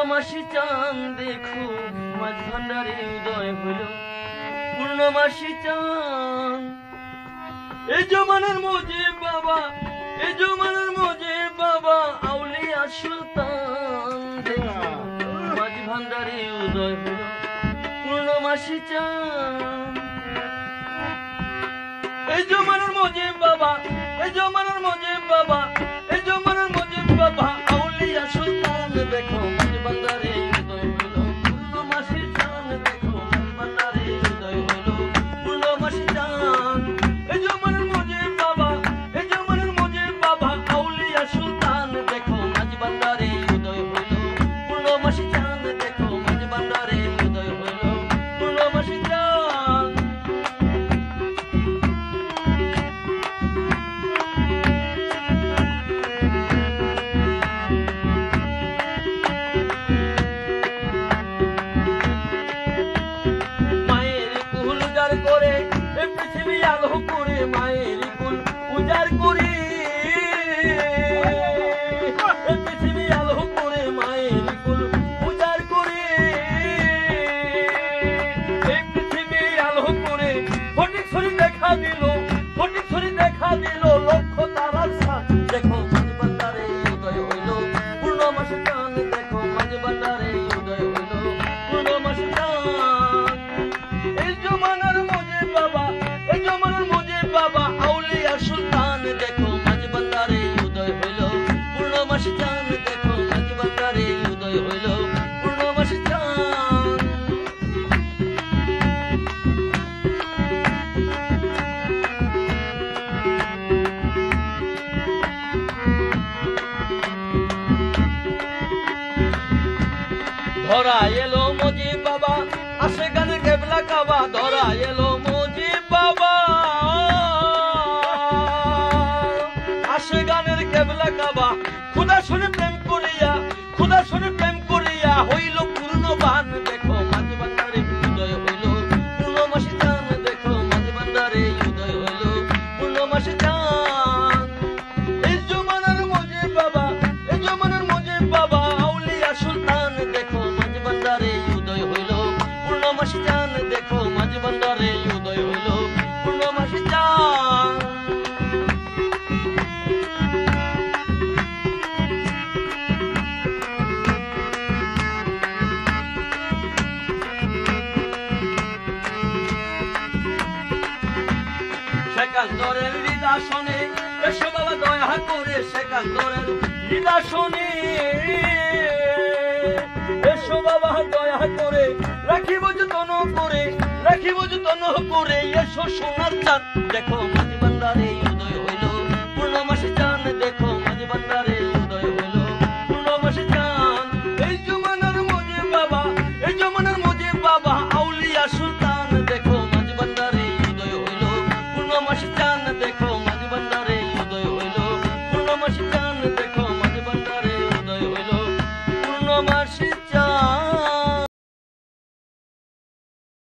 পূর্ণমাসী চাঁদ দেখো মাঝ ভান্ডারে উদয় হলো পূর্ণমাসী চাঁদ। এ জমানার মুজিব বাবা, এ জমানার মুজিব বাবা, আউলিয়া সুলতান দেখো মাঝ ভান্ডারে উদয় হলো পূর্ণমাসী চাঁদ। এ জমানার মুজিব বাবা, এ জমানার মুজিব বাবা, এ জমানার মুজিব বাবা, আউলিয়া সুলতান দেখো মাঝ ভান্ডারে উদয় হলো পূর্ণমাসী চাঁদ। দেখো মাঝ ভান্ডারে উদয় হলো পূর্ণমাসী চাঁদ। এ জমানার মুজিব বাবা, এ জমানার মুজিব বাবা, আউলিয়া সুলতান দেখো মাঝ ভান্ডারে উদয় হলো পূর্ণমাসী চাঁদ। দেখো মাঝ ভান্ডারে উদয় হলো পূর্ণমাসী চাঁদ। করে এ পৃথিবী আলো করে মায়ের কুল উজাড় করে, এ পৃথিবী আলো করে মায়ের কুল উজাড় করে, এই পৃথিবী আলো করে ফটিক ছড়ি দেখা দিল, ফটিক ছড়ি দেখা দিল লক্ষ তারার সাথ। দেখো মাঝ ভান্ডারে উদয় হইল পূর্ণমাসী চাঁদ। দেখো মাঝ ভান্ডারে উদয় হইল পূর্ণমাসী চাঁদ। এই জমানার মুজিব বাবা, এই জমানার মুজিব বাবা, আউলিয়া সুলতান দেখো মাঝ ভান্ডারে উদয় হইল পূর্ণমাসী চাঁদ। দেখো মাঝ ভান্ডারে উদয় হইল পূর্ণমাসী চাঁদ। ধরা এলো মুজিব বাবা, আসে গানে কেবলা কাবা। ধরা এলো মুজিব বাবা, আসে গানের কেবলা কাবা। খুদা শুনে প্রেম করিয়া, খুদা শুনে প্রেম করিয়া হইল পূর্ণবান। দেখো মাঝ ভান্ডারে উদয় হইল পূর্ণমাসী চাঁদ। দেখো মাঝ ভান্ডারে উদয় হইল পূর্ণমাসী চাঁদ। এই জমানার মুজিব বাবা, এই জমানার মুজিব বাবা, আউলিয়া সুলতান দেখো মাঝ ভান্ডারে উদয় হইল পূর্ণমাসী চাঁদ। দেখো মাঝ ভান্ডারে উদয় হইল পূর্ণমাসী চাঁদ। সেকান্দরের হৃদাসনে এসো বাবা দয়া করে, সেকান্দরের হৃদাসনে এসো বাবা দয়া করে, রাখিব যতন করে, রাখিব যতন করে, এসো সোনার চাঁদ। দেখো মাঝ ভান্ডারে